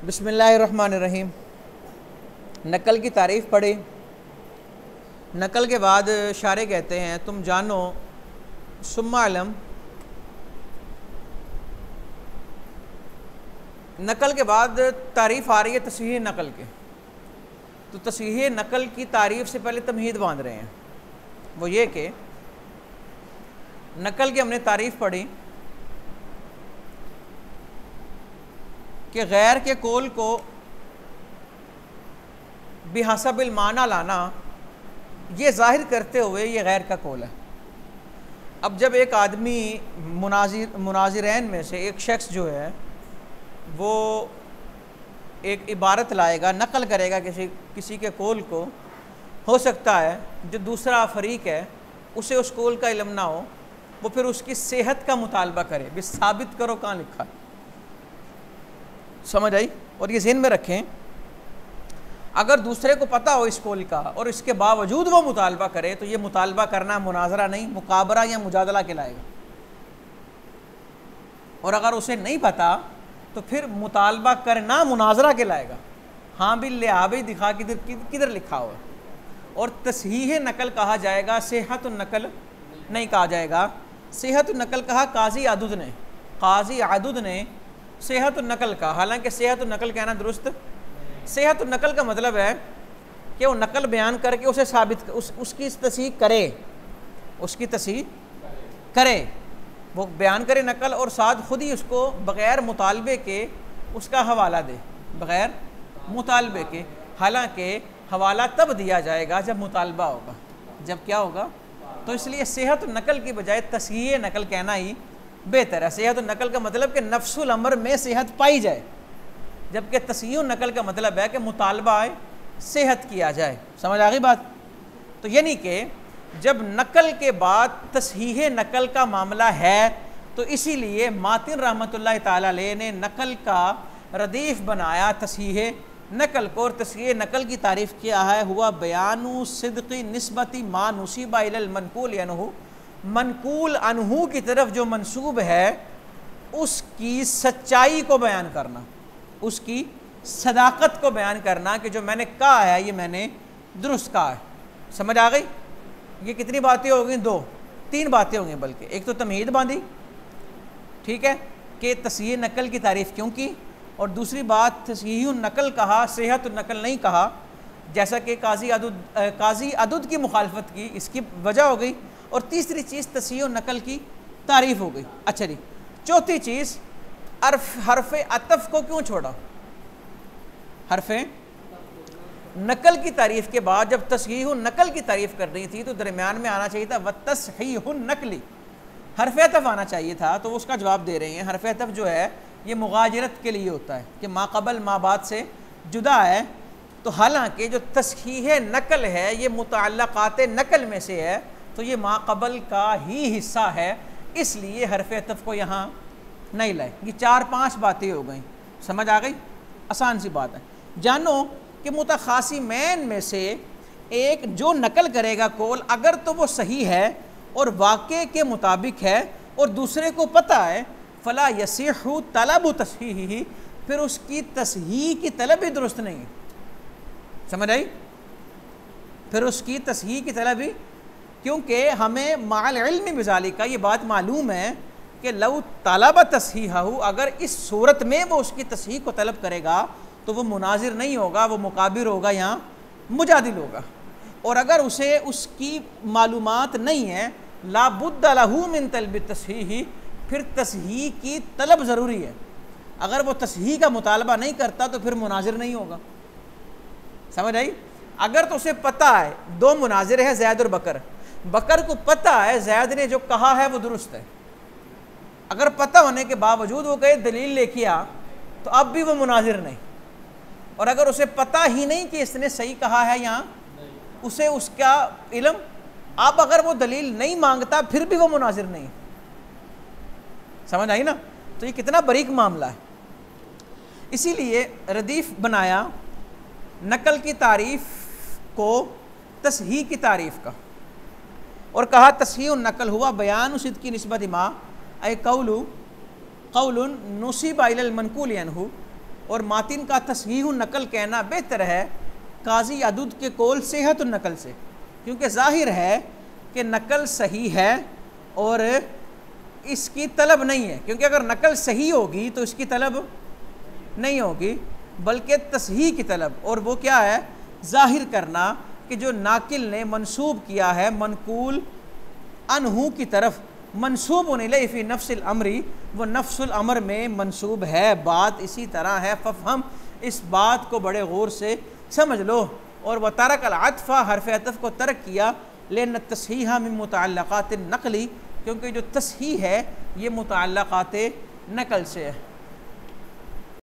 बिस्मिल्लाहिर्रहमानिर्रहीम। नकल की तारीफ़ पढ़ी। नकल के बाद शारे कहते हैं तुम जानो सुम्मा अलम। नकल के बाद तारीफ़ आ रही है तस्हीह नकल के। तो तस्हीह नकल की तारीफ़ से पहले तमहीद बांध रहे हैं। वो ये कि नकल की हमने तारीफ़ पढ़ी कि गैर के कौल को बिहसबिल माना लाना, ये ज़ाहिर करते हुए ये गैर का कौल है। अब जब एक आदमी मुनाजिरैन में से एक शख्स जो है वो एक इबारत लाएगा, नकल करेगा किसी के कौल को, हो सकता है जो दूसरा फरीक है उसे उस कौल का इल्म ना हो, वो फिर उसकी सेहत का मुतालबा करे, भी साबित करो कहाँ लिखा। समझ आई? और ये ज़हन में रखें, अगर दूसरे को पता हो इस कौल का और इसके बावजूद वो मुतालबा करे तो ये मुतालबा करना मुनाजरा नहीं, मुकाबरा या मुजादला कहलाएगा। और अगर उसे नहीं पता तो फिर मुतालबा करना मुनाजरा कहलाएगा। हाँ भी ले आ भी दिखा किधर लिखा हुआ। और तस्हीह नकल कहा जाएगा, सेहत नकल नहीं कहा जाएगा। सेहत नकल कहा काजी आदुद ने सेहत नकल का। हालांकि सेहत नकल कहना दुरुस्त। सेहत नकल का मतलब है कि वो नकल बयान करके उसे साबित उसकी तस्हीह करे, वो बयान करे नकल और साथ खुद ही उसको बग़ैर मुतालबे के उसका हवाला दे, बग़ैर मुतालबे के। हालांकि हवाला तब दिया जाएगा जब मुतालबा होगा। जब क्या होगा? तो इसलिए सेहत नकल की बजाय तस्हीह नकल कहना ही बेहतर है। सेहत नकल का मतलब कि नफ्सुल अमर में सेहत पाई जाए, जबकि तस्हीह नकल का मतलब है कि मुतालबा सेहत किया जाए। समझ आ गई बात? तो यानी कि जब नकल के बाद तस्हीह नकल का मामला है तो इसीलिए मातिन रहमतुल्लाह ताला अलैह ने नकल का रदीफ बनाया तस्हीह नकल को। और तस्हीह नकल की तारीफ़ किया है हुआ बयानु सिद्क़ी निस्बती मा नुसीबा इलल मनकूल अनहु, मनकूल अनहु की तरफ जो मंसूब है उसकी सच्चाई को बयान करना, उसकी सदाकत को बयान करना कि जो मैंने कहा है ये मैंने दुरुस्त कहा है। समझ आ गई? ये कितनी बातें हो गई? तीन बातें होंगी बल्कि। एक तो तमहीद बांधी, ठीक है, कि तस्हीह नकल की तारीफ़ क्यों की, और दूसरी बात तस्हीह नकल कहा, सेहत नकल नहीं कहा, जैसा कि काजी अदुद की मुखालफत की, इसकी वजह हो गई। और तीसरी चीज़ तस्हीह नकल की तारीफ़ हो गई। अच्छा जी, चौथी चीज़ हरफ अतफ को क्यों छोड़ा? हरफ नकल की तारीफ़ के बाद जब तस्हीह नकल की तारीफ़ कर रही थी तो दरमियान में आना चाहिए था व तस्हीह नकली, हरफ अतफ आना चाहिए था। तो उसका जवाब दे रहे हैं हरफ अतफ जो है ये मुगाजरत के लिए होता है कि माक़बल माबाद से जुदा है। तो हालांकि जो तस्हीह नकल है ये मुतअल्लिक़ात नकल में से है तो ये माक़बल का ही हिस्सा है, इसलिए हरफ अतफ को यहाँ नहीं लाए। ये 4-5 बातें हो गई। समझ आ गई? आसान सी बात है। जानो कि मुतखासिमैन में से एक जो नकल करेगा कौल, अगर तो वो सही है और वाक़े के मुताबिक है और दूसरे को पता है, फ़ला यसीहु तलब तस्हीही, फिर उसकी तस्हीह की तलब ही दुरुस्त नहीं है। समझ आई? फिर उसकी तस्हीह की तलब ही, क्योंकि हमें माल इल्म बिज़ालिका ये बात मालूम है कि लव तलब तस्हीहहु, अगर इस सूरत में वो उसकी तस्हीह को तलब करेगा तो वो मुनाजिर नहीं होगा, वो मुकाबिर होगा, यहाँ मुजादिल होगा। और अगर उसे उसकी मालूमात नहीं है, ला बुद्द लहू मिन तलब तस्हीही, फिर तस्हीह की तलब ज़रूरी है। अगर वो तस्हीह का मुतालबा नहीं करता तो फिर मुनाजिर नहीं होगा। समझ आई? अगर तो उसे पता है 2 मुनाजिर है ज़ैद और बकर को पता है ज़ैद ने जो कहा है वो दुरुस्त है, अगर पता होने के बावजूद वो कहे दलील लेके आ, तो अब भी वो मुनाजिर नहीं। और अगर उसे पता ही नहीं कि इसने सही कहा है यहाँ, उसे उसका इल्म, अब अगर वो दलील नहीं मांगता फिर भी वो मुनाजिर नहीं। समझ आई ना? तो ये कितना बारीक मामला है। इसीलिए रदीफ बनाया नकल की तारीफ़ को तस्हीह की तारीफ़ का, और कहा तस्हीह नकल हुआ बयान सिद्क़ी निस्बत मा अय कौलुन नुसीबा इलल मनकूल अनहु, और मातिन का तस्हीह नकल कहना बेहतर है काजी यादूद के कौल सेहत नकल से, क्योंकि ज़ाहिर है कि नकल सही है और इसकी तलब नहीं है, क्योंकि अगर नकल सही होगी तो इसकी तलब नहीं होगी बल्कि तस्हीह की तलब। और वो क्या है? ज़ाहिर करना कि जो नाकिल ने मंसूब किया है मनकूल अनहू की तरफ, मंसूब होने फ़ी नफ्सिल अमरी, वो नफ्सुल अमर में मंसूब है। बात इसी तरह है। फ़फ़हम, इस बात को बड़े गौर से समझ लो। और वह तरकल अतफ़ा, हरफ अतफ़ को तर्क किया, लेन तस्हीहा मिन मुतअल्लिक़ात नक़ली, क्योंकि जो तस्हीह है ये मुतअल्लिक़ात नकल से है।